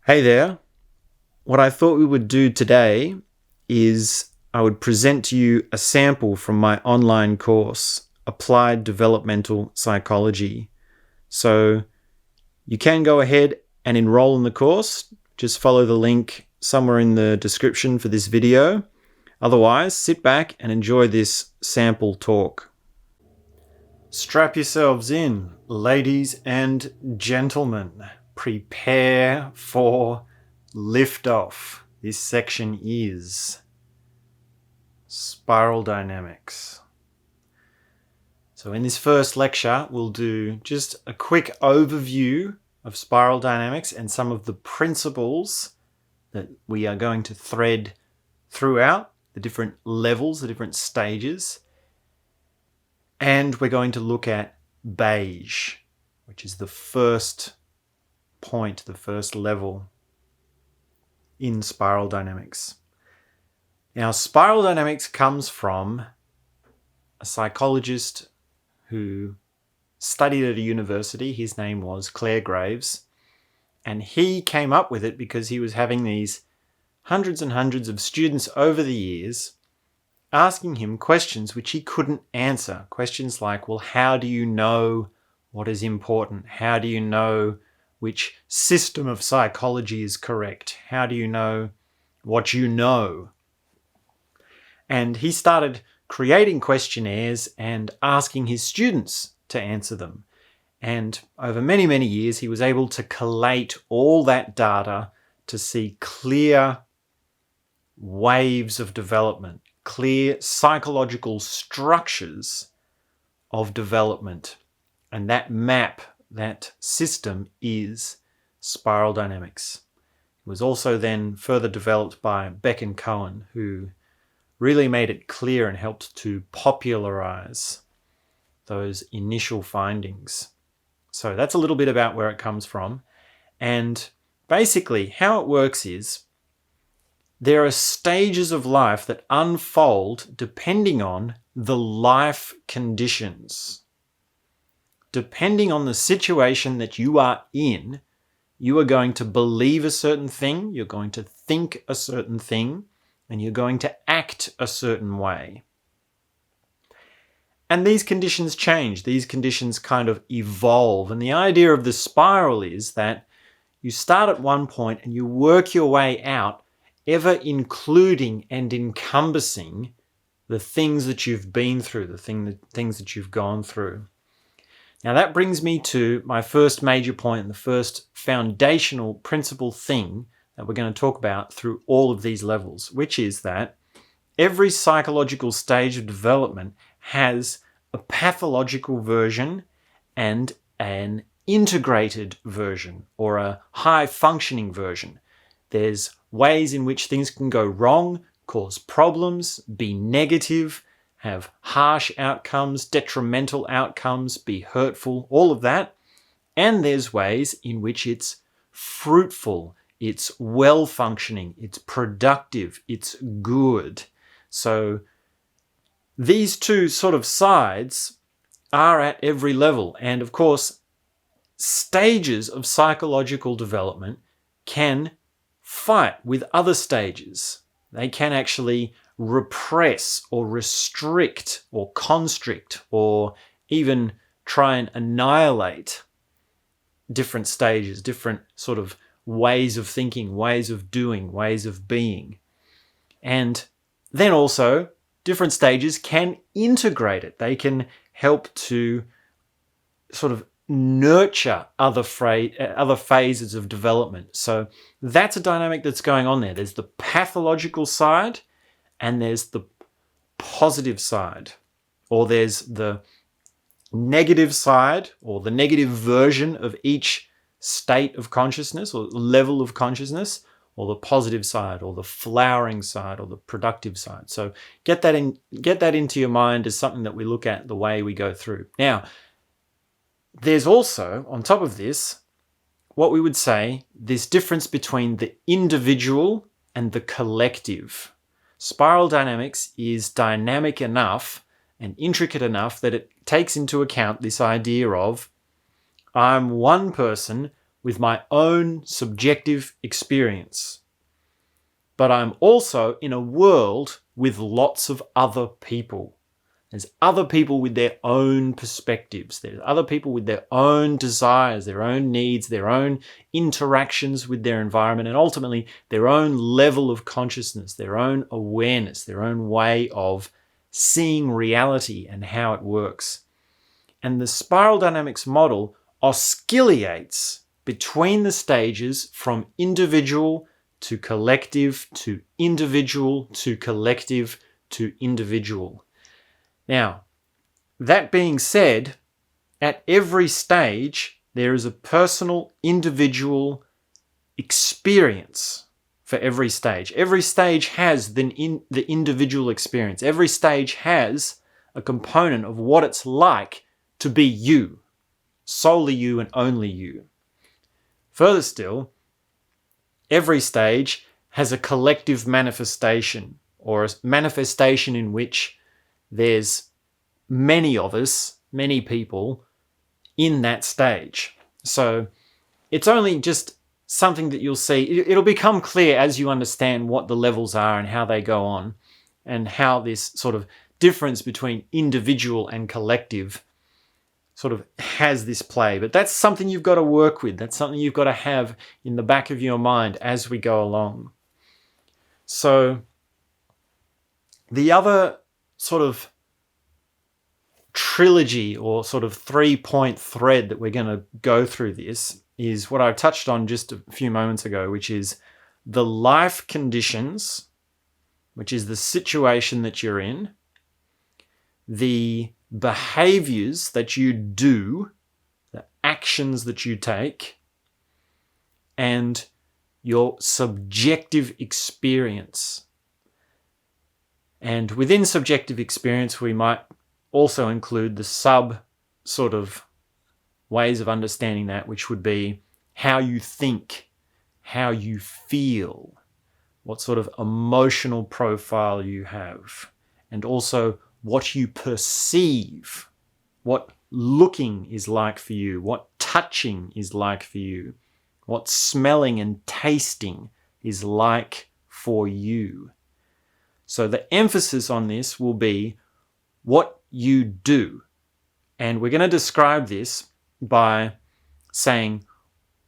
Hey there. What I thought we would do today is I would present to you a sample from my online course, Applied Developmental Psychology. So you can go ahead and enroll in the course. Just follow the link somewhere in the description for this video. Otherwise, sit back and enjoy this sample talk. Strap yourselves in, ladies and gentlemen. Prepare for liftoff. This section is spiral dynamics. So in this first lecture, we'll do just a quick overview of spiral dynamics and some of the principles that we are going to thread throughout the different levels, the different stages. And we're going to look at Beige, which is the first point, the first level in spiral dynamics. Now, spiral dynamics comes from a psychologist who studied at a university. His name was Clare Graves, and he came up with it because he was having these hundreds and hundreds of students over the years asking him questions which he couldn't answer. Questions like, well, how do you know what is important? How do you know which system of psychology is correct? How do you know what you know? And he started creating questionnaires and asking his students to answer them. And over many, many years, he was able to collate all that data to see clear waves of development, clear psychological structures of development. And that map, that system is spiral dynamics. It was also then further developed by Beck and Cohen, who really made it clear and helped to popularize those initial findings. So that's a little bit about where it comes from. And basically how it works is there are stages of life that unfold depending on the life conditions. Depending on the situation that you are in, you are going to believe a certain thing, you're going to think a certain thing, and you're going to act a certain way. And these conditions change. These conditions kind of evolve. And the idea of the spiral is that you start at one point and you work your way out, ever including and encompassing the things that you've been through, the things that you've gone through. Now that brings me to my first major point and the first foundational principal thing that we're going to talk about through all of these levels, which is that every psychological stage of development has a pathological version and an integrated version or a high functioning version. There's ways in which things can go wrong, cause problems, be negative, have harsh outcomes, detrimental outcomes, be hurtful, all of that. And there's ways in which it's fruitful, it's well-functioning, it's productive, it's good. So these two sort of sides are at every level. And of course, stages of psychological development can fight with other stages. They can actually repress or restrict or constrict or even try and annihilate different stages, different sort of ways of thinking, ways of doing, ways of being. And then also different stages can integrate it. They can help to sort of nurture other phases of development. So that's a dynamic that's going on there. There's the pathological side and there's the positive side, or there's the negative side or the negative version of each state of consciousness or level of consciousness, or the positive side or the flowering side or the productive side. So get that into your mind as something that we look at the way we go through. Now, there's also, on top of this, what we would say, this difference between the individual and the collective. Spiral dynamics is dynamic enough and intricate enough that it takes into account this idea of I'm one person with my own subjective experience. But I'm also in a world with lots of other people. There's other people with their own perspectives. There's other people with their own desires, their own needs, their own interactions with their environment, and ultimately their own level of consciousness, their own awareness, their own way of seeing reality and how it works. And the spiral dynamics model oscillates between the stages from individual to collective to individual to collective to individual. Now, that being said, at every stage, there is a personal, individual experience for every stage. Every stage has the individual experience. Every stage has a component of what it's like to be you, solely you and only you. Further still, every stage has a collective manifestation, or a manifestation in which there's many of us, many people in that stage. So it's only just something that you'll see. It'll become clear as you understand what the levels are and how they go on, and how this sort of difference between individual and collective sort of has this play. But that's something you've got to work with. That's something you've got to have in the back of your mind as we go along. So the other sort of trilogy or sort of 3-point thread that we're going to go through this is what I touched on just a few moments ago, which is the life conditions, which is the situation that you're in, the behaviors that you do, the actions that you take, and your subjective experience. And within subjective experience, we might also include the sub sort of ways of understanding that, which would be how you think, how you feel, what sort of emotional profile you have, and also what you perceive, what looking is like for you, what touching is like for you, what smelling and tasting is like for you. So the emphasis on this will be what you do. And we're going to describe this by saying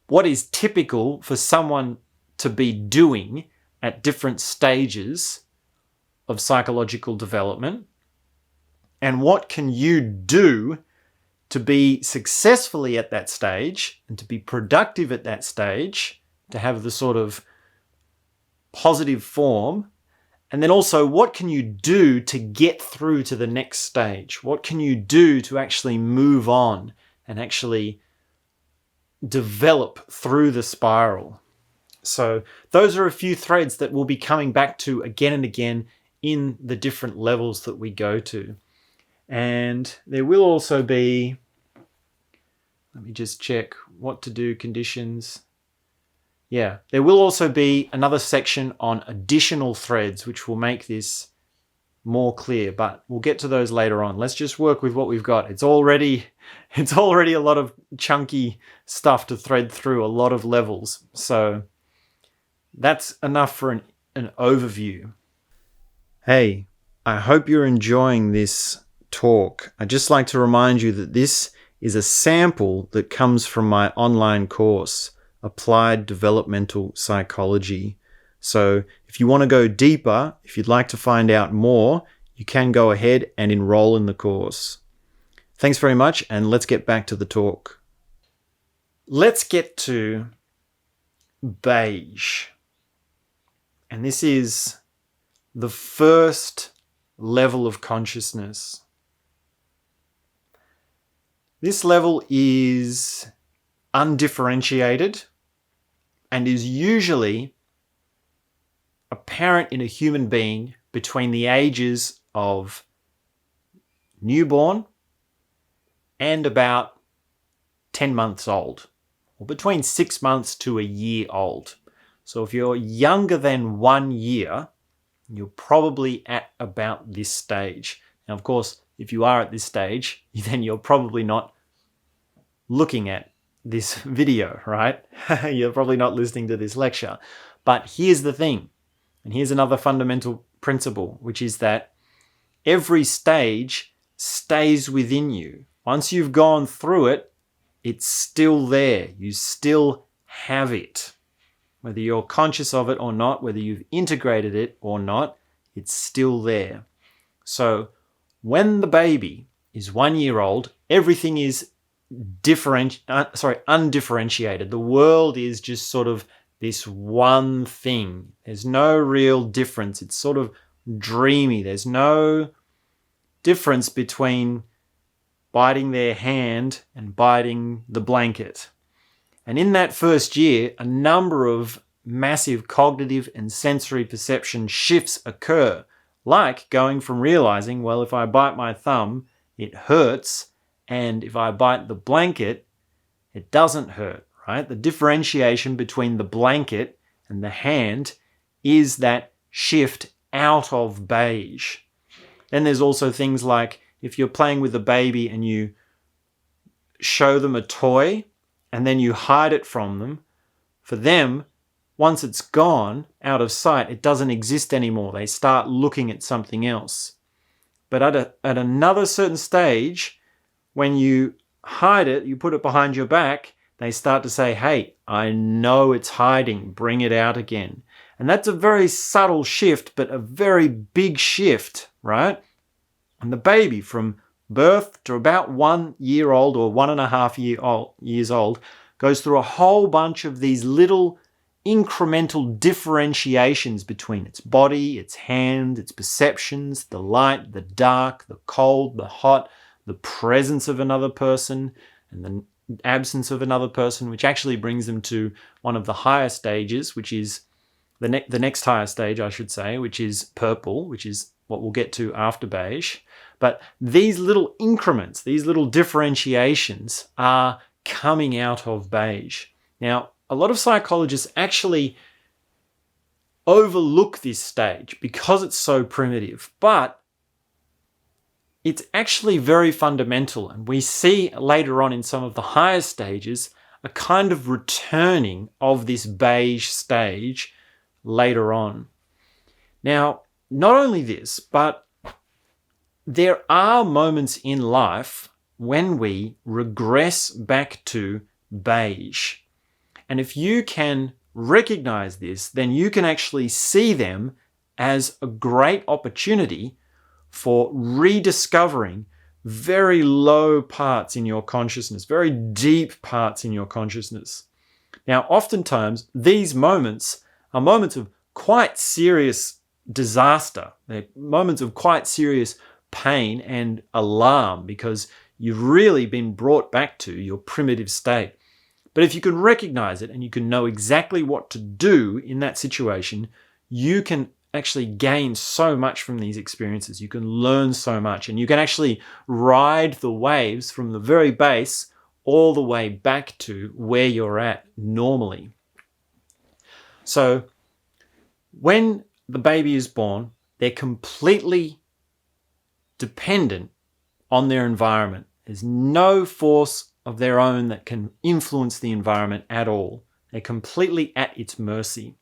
what is typical for someone to be doing at different stages of psychological development, and what can you do to be successfully at that stage and to be productive at that stage, to have the sort of positive form. And then also, what can you do to get through to the next stage? What can you do to actually move on and actually develop through the spiral? So those are a few threads that we'll be coming back to again and again in the different levels that we go to. And there will also be, let me just check what to do conditions. Yeah, there will also be another section on additional threads, which will make this more clear, but we'll get to those later on. Let's just work with what we've got. It's already a lot of chunky stuff to thread through, a lot of levels. So that's enough for an overview. Hey, I hope you're enjoying this talk. I'd just like to remind you that this is a sample that comes from my online course, Applied Developmental Psychology. So if you want to go deeper, if you'd like to find out more, you can go ahead and enroll in the course. Thanks very much, and let's get back to the talk. Let's get to Beige. And this is the first level of consciousness. This level is undifferentiated and is usually apparent in a human being between the ages of newborn and about 10 months old, or between 6 months to a year old. So if you're younger than 1 year, you're probably at about this stage. Now, of course, if you are at this stage, then you're probably not looking at this video, right? You're probably not listening to this lecture. But here's the thing, and here's another fundamental principle, which is that every stage stays within you. Once you've gone through it, it's still there. You still have it. Whether you're conscious of it or not, whether you've integrated it or not, it's still there. So when the baby is 1 year old, everything is undifferentiated. The world is just sort of this one thing. There's no real difference. It's sort of dreamy. There's no difference between biting their hand and biting the blanket. And in that first year, a number of massive cognitive and sensory perception shifts occur, like going from realizing, well, if I bite my thumb, it hurts, and if I bite the blanket, it doesn't hurt, right? The differentiation between the blanket and the hand is that shift out of beige. Then there's also things like if you're playing with a baby and you show them a toy and then you hide it from them, for them, once it's gone out of sight, it doesn't exist anymore. They start looking at something else. But at another certain stage, when you hide it, you put it behind your back, they start to say, hey, I know it's hiding, bring it out again. And that's a very subtle shift, but a very big shift, right? And the baby from birth to about 1 year old or 1.5 years old goes through a whole bunch of these little incremental differentiations between its body, its hand, its perceptions, the light, the dark, the cold, the hot, the presence of another person, and the absence of another person, which actually brings them to one of the higher stages, which is the next higher stage, I should say, which is purple, which is what we'll get to after beige. But these little increments, these little differentiations are coming out of beige. Now, a lot of psychologists actually overlook this stage because it's so primitive, but it's actually very fundamental. And we see later on in some of the higher stages a kind of returning of this beige stage later on. Now, not only this, but there are moments in life when we regress back to beige. And if you can recognize this, then you can actually see them as a great opportunity for rediscovering very low parts in your consciousness, very deep parts in your consciousness. Now, oftentimes, these moments are moments of quite serious disaster. They're moments of quite serious pain and alarm because you've really been brought back to your primitive state. But if you can recognize it and you can know exactly what to do in that situation, you can actually gain so much from these experiences. You can learn so much, and you can actually ride the waves from the very base all the way back to where you're at normally. So when the baby is born, they're completely dependent on their environment. There's no force of their own that can influence the environment at all. They're completely at its mercy.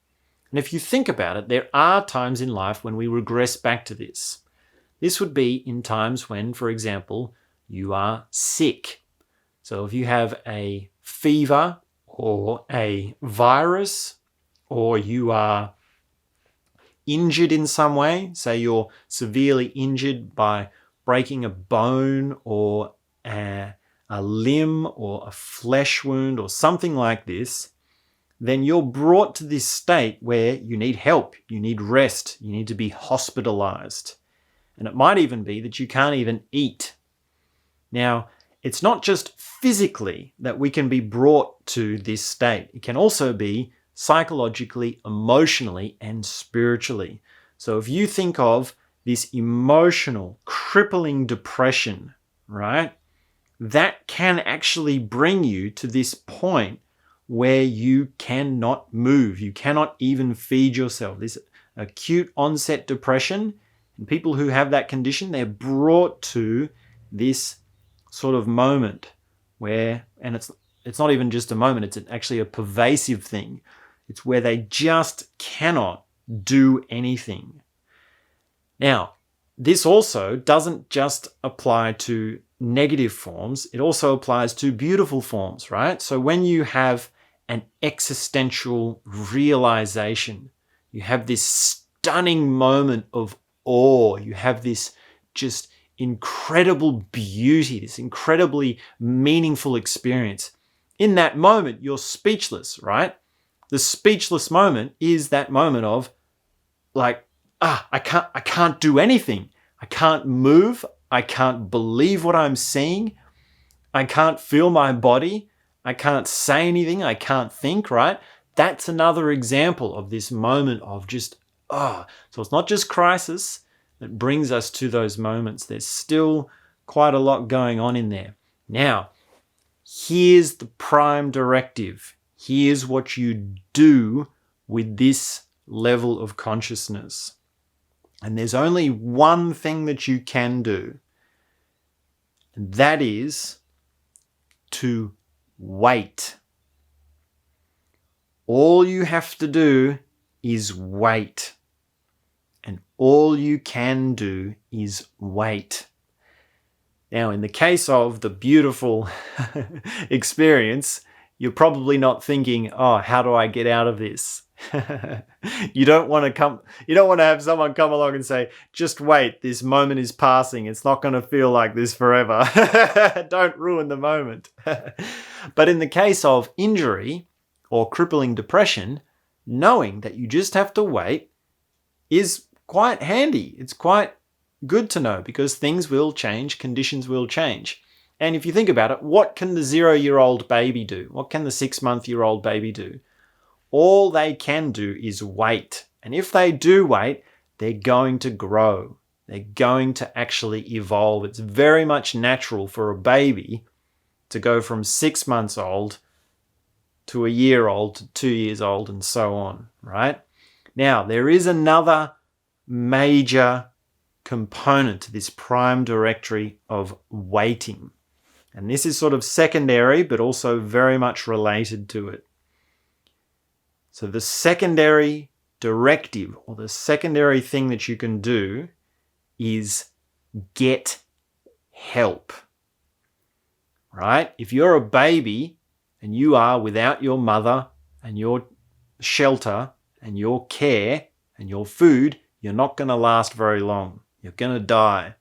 And if you think about it, there are times in life when we regress back to this. This would be in times when, for example, you are sick. So if you have a fever or a virus, or you are injured in some way, say you're severely injured by breaking a bone or a limb or a flesh wound or something like this, then you're brought to this state where you need help, you need rest, you need to be hospitalized. And it might even be that you can't even eat. Now, it's not just physically that we can be brought to this state. It can also be psychologically, emotionally, and spiritually. So if you think of this emotional, crippling depression, right? That can actually bring you to this point where you cannot move. You cannot even feed yourself. This acute onset depression, and people who have that condition, they're brought to this sort of moment where, and it's it's not even just a moment, it's actually a pervasive thing. It's where they just cannot do anything. Now, this also doesn't just apply to negative forms, it also applies to beautiful forms, right? So when you have an existential realization, you have this stunning moment of awe, you have this just incredible beauty, this incredibly meaningful experience. In that moment, you're speechless, right? The speechless moment is that moment of like, I can't do anything. I can't move. I can't believe what I'm seeing. I can't feel my body. I can't say anything. I can't think, right? That's another example of this moment of just, so it's not just crisis that brings us to those moments. There's still quite a lot going on in there. Now, here's the prime directive. Here's what you do with this level of consciousness. And there's only one thing that you can do, and that is to wait. All you have to do is wait. And all you can do is wait. Now, in the case of the beautiful experience, you're probably not thinking, how do I get out of this? You don't want to have someone come along and say, just wait, this moment is passing. It's not going to feel like this forever. Don't ruin the moment. But in the case of injury or crippling depression, knowing that you just have to wait is quite handy. It's quite good to know because things will change, conditions will change. And if you think about it, what can the 0-year-old baby do? What can the 6-month-year-old baby do? All they can do is wait. And if they do wait, they're going to grow. They're going to actually evolve. It's very much natural for a baby to go from 6 months old to a year old to 2 years old and so on, right? Now, there is another major component to this prime directory of waiting. And this is sort of secondary, but also very much related to it. So the secondary directive, or the secondary thing that you can do, is get help. Right? If you're a baby and you are without your mother and your shelter and your care and your food, you're not going to last very long. You're going to die.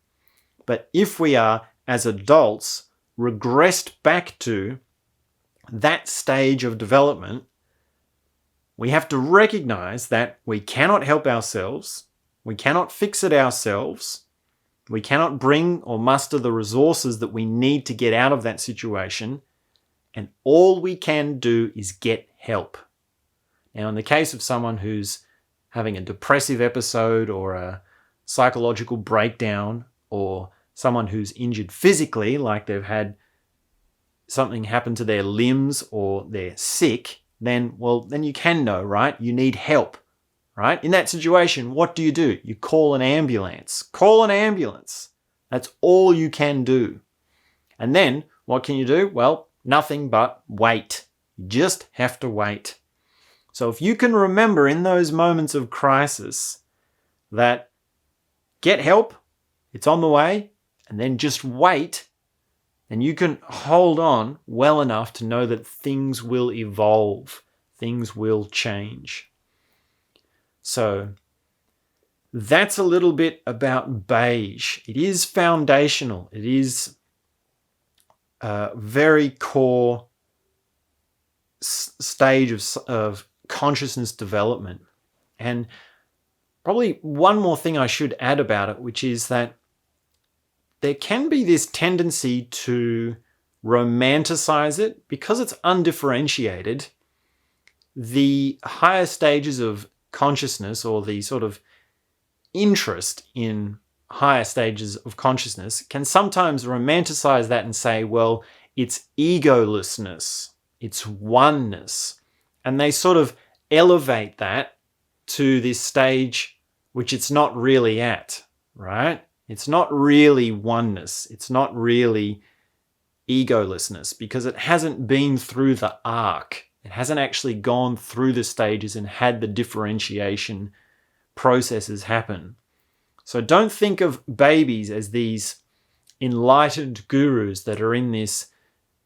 But if we are, as adults, regressed back to that stage of development, we have to recognize that we cannot help ourselves, we cannot fix it ourselves, we cannot bring or muster the resources that we need to get out of that situation, and all we can do is get help. Now, in the case of someone who's having a depressive episode or a psychological breakdown, or someone who's injured physically, like they've had something happen to their limbs or they're sick, then you can know, right? You need help, right? In that situation, what do? You call an ambulance. Call an ambulance. That's all you can do. And then what can you do? Well, nothing but wait. You just have to wait. So if you can remember in those moments of crisis that get help, it's on the way, and then just wait, and you can hold on well enough to know that things will evolve, things will change. So that's a little bit about Beige. It is foundational. It is a very core stage of consciousness development. And probably one more thing I should add about it, which is that there can be this tendency to romanticize it because it's undifferentiated. The higher stages of consciousness, or the sort of interest in higher stages of consciousness, can sometimes romanticize that and say, well, it's egolessness, it's oneness. And they sort of elevate that to this stage which it's not really at, right? It's not really oneness. It's not really egolessness because it hasn't been through the arc. It hasn't actually gone through the stages and had the differentiation processes happen. So don't think of babies as these enlightened gurus that are in this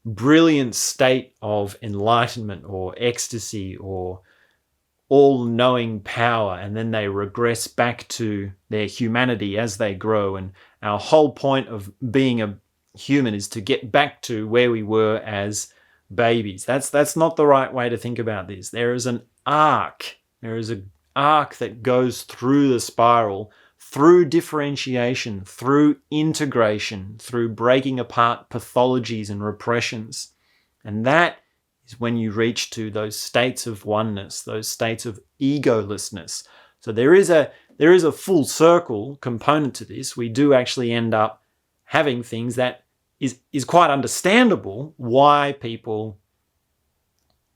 brilliant state of enlightenment or ecstasy or all-knowing power, and then they regress back to their humanity as they grow. And our whole point of being a human is to get back to where we were as babies. That's not the right way to think about this. There is an arc. There is an arc that goes through the spiral, through differentiation, through integration, through breaking apart pathologies and repressions. And that is when you reach to those states of oneness, those states of egolessness. So there is a full circle component to this. We do actually end up having things that is quite understandable why people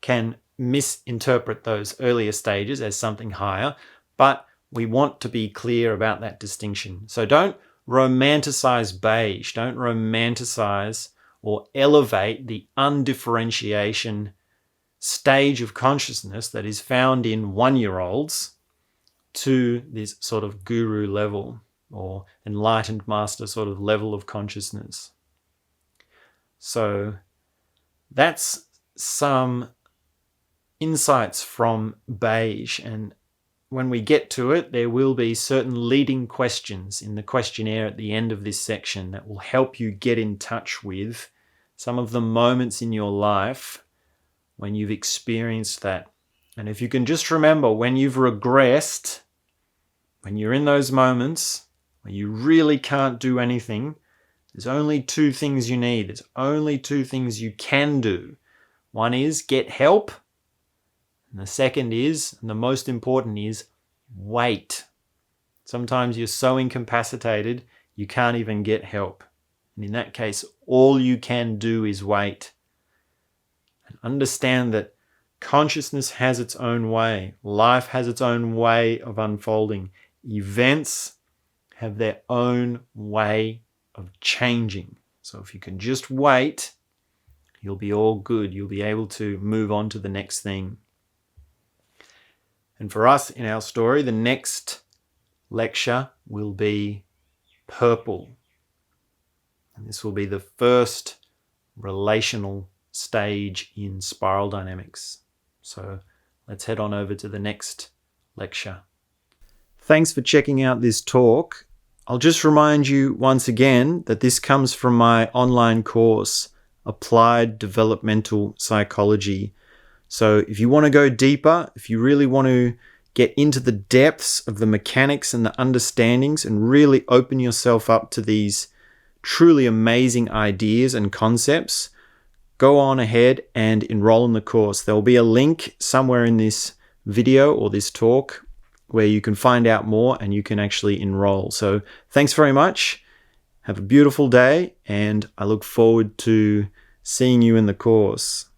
can misinterpret those earlier stages as something higher, but we want to be clear about that distinction. So don't romanticize beige. Don't romanticize or elevate the undifferentiation stage of consciousness that is found in 1-year-olds to this sort of guru level or enlightened master sort of level of consciousness. So that's some insights from beige, and when we get to it, there will be certain leading questions in the questionnaire at the end of this section that will help you get in touch with some of the moments in your life when you've experienced that. And if you can just remember, when you've regressed, when you're in those moments where you really can't do anything, there's only 2 things you need. There's only 2 things you can do. One is get help. And the second is, and the most important is, wait. Sometimes you're so incapacitated, you can't even get help. And in that case, all you can do is wait. And understand that consciousness has its own way. Life has its own way of unfolding. Events have their own way of changing. So if you can just wait, you'll be all good. You'll be able to move on to the next thing. And for us in our story, the next lecture will be purple. And this will be the first relational stage in spiral dynamics. So let's head on over to the next lecture. Thanks for checking out this talk. I'll just remind you once again that this comes from my online course, Applied Developmental Psychology. So if you want to go deeper, if you really want to get into the depths of the mechanics and the understandings and really open yourself up to these truly amazing ideas and concepts, go on ahead and enroll in the course. There will be a link somewhere in this video or this talk where you can find out more and you can actually enroll. So thanks very much. Have a beautiful day, and I look forward to seeing you in the course.